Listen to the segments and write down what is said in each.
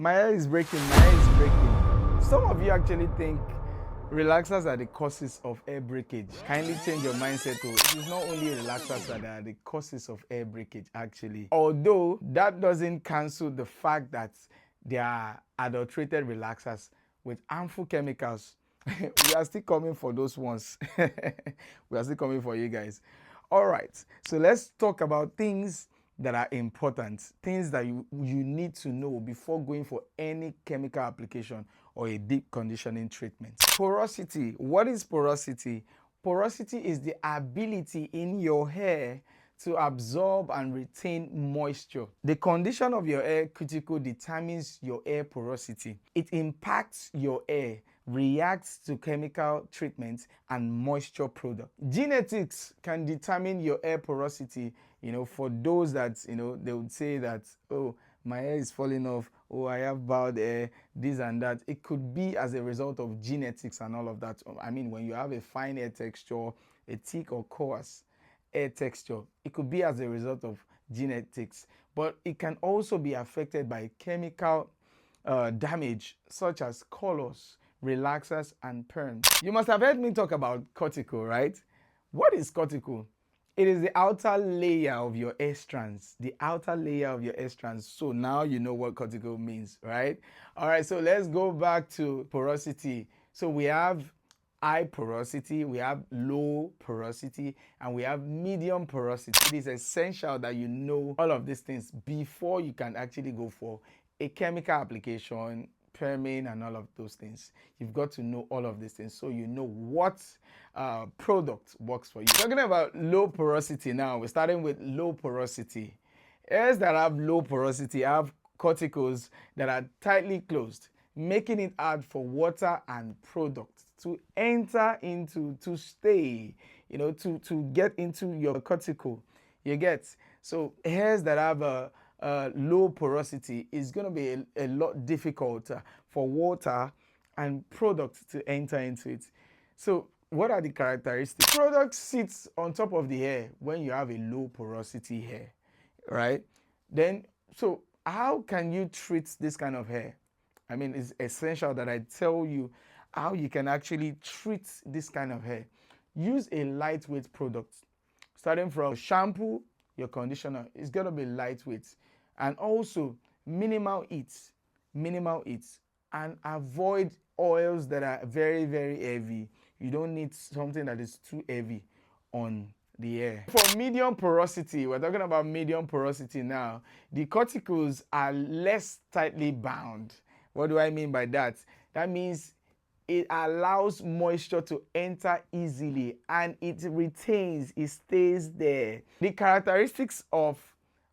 My hair is breaking, my hair is breaking. Some of you actually think relaxers are the causes of hair breakage. Kindly change your mindset to it is not only relaxers that are the causes of hair breakage actually. Although that doesn't cancel the fact that there are adulterated relaxers with harmful chemicals. We are still coming for those ones. We are still coming for you guys. All right, so let's talk about things that are important, things that you need to know before going for any chemical application or a deep conditioning treatment. Porosity. What is porosity? Porosity is the ability in your hair to absorb and retain moisture. The condition of your hair cuticle determines your hair porosity. It impacts your hair, reacts to chemical treatments and moisture product. Genetics can determine your hair porosity. For those that, they would say that, oh, my hair is falling off, oh, I have bald hair, this and that. It could be as a result of genetics and all of that. I mean, when you have a fine hair texture, a thick or coarse hair texture, it could be as a result of genetics, but it can also be affected by chemical damage such as colors, relaxers, and perms. You must have heard me talk about cuticle, right? What is cuticle? It is the outer layer of your hair strands, the outer layer of your hair strands. So now you know what cuticle means, right? All right, so let's go back to porosity. So we have high porosity, we have low porosity, and we have medium porosity. It is essential that you know all of these things before you can actually go for a chemical application, perming, and all of those things. You've got to know all of these things so you know what product works for you. Talking about low porosity now, we're starting with low porosity. Hairs that have low porosity have cuticles that are tightly closed, making it hard for water and product to enter into, to stay, to get into your cuticle. You get? So hairs that have a low porosity is going to be a lot difficult for water and product to enter into it. So what are the characteristics? Product sits on top of the hair when you have a low porosity hair, right? Then, so how can you treat this kind of hair? I mean, it's essential that I tell you how you can actually treat this kind of hair. Use a lightweight product. Starting from shampoo, your conditioner is going to be lightweight. And also minimal heat, and avoid oils that are very, very heavy. You don't need something that is too heavy on the hair. For medium porosity, we're talking about medium porosity now. The cuticles are less tightly bound. What do I mean by that? That means it allows moisture to enter easily and it retains, it stays there. The characteristics of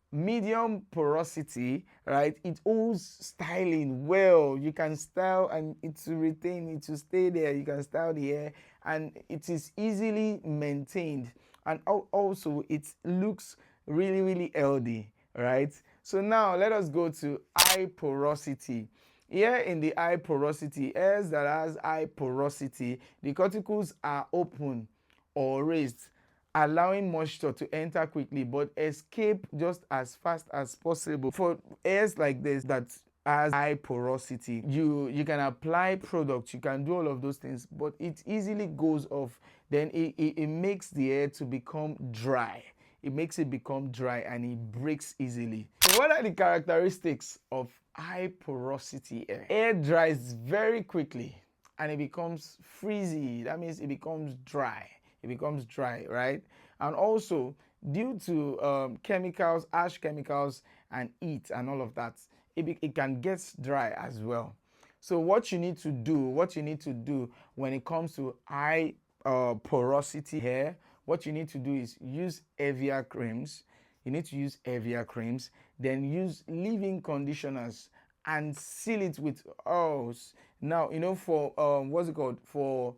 medium porosity, right? It holds styling well. You can style and it will retain, it will stay there. You can style the hair and it is easily maintained. And also it looks really, really healthy, right? So now let us go to high porosity. Here in the high porosity, hairs that has high porosity, the cuticles are open or raised, allowing moisture to enter quickly but escape just as fast as possible. For hairs like this that has high porosity, you can apply products, you can do all of those things, but it easily goes off. Then it makes the hair to become dry. It makes it become dry and it breaks easily. So what are the characteristics of high porosity hair? Hair dries very quickly and it becomes frizzy. That means it becomes dry. It becomes dry, right? And also due to chemicals, harsh chemicals and heat and all of that, it can get dry as well. So what you need to do when it comes to high porosity hair, what you need to do is use heavier creams. You need to use heavier creams, then use leave-in conditioners and seal it with oils. Now, for for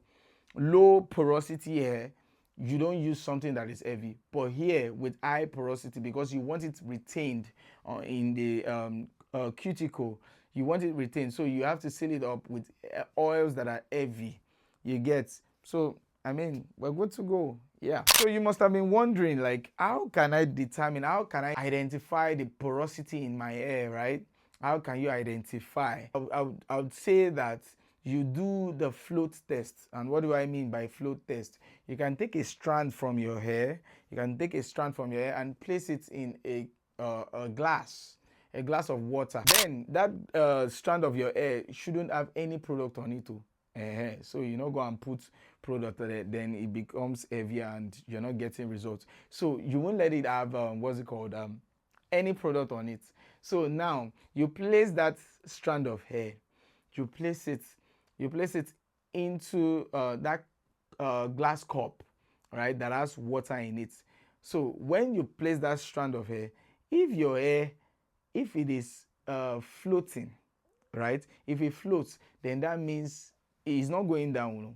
low porosity hair, you don't use something that is heavy. But here with high porosity, because you want it retained in the cuticle, you want it retained, so you have to seal it up with oils that are heavy. You get? So I mean, we're good to go. Yeah. So you must have been wondering, like, how can I identify the porosity in my hair, right? How can you identify? I would say that you do the float test. And what do I mean by float test? You can take a strand from your hair. You can take a strand from your hair and place it in a glass of water. Then that strand of your hair shouldn't have any product on it too. So you not go and put product on it, then it becomes heavier and you're not getting results. So you won't let it have what's it called, any product on it. So now you place that strand of hair, you place it, into that glass cup, right, that has water in it. So when you place that strand of hair, if your hair, if it is floating, right, if it floats, then that means it's not going down.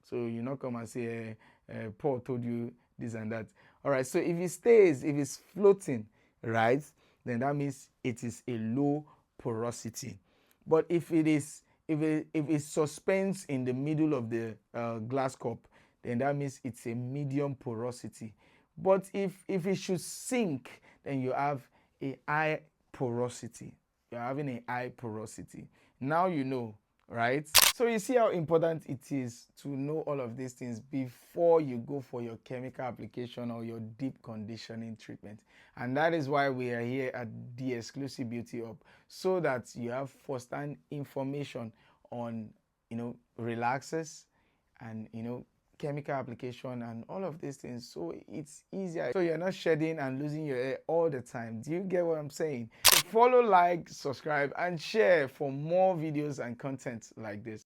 So you not come and say Paul told you this and that. All right, so if it stays, if it's floating, right, then that means it is a low porosity. But if it suspends in the middle of the glass cup, then that means it's a medium porosity. But if it should sink, then you have a high porosity. You're having a high porosity. Now you know, right? So you see how important it is to know all of these things before you go for your chemical application or your deep conditioning treatment. And that is why we are here at the Exclusive Beauty Hub, so that you have first-hand information on, relaxers and, chemical application and all of these things, so it's easier, so you're not shedding and losing your hair all the time. Do you get what I'm saying? So follow, like, subscribe and share for more videos and content like this.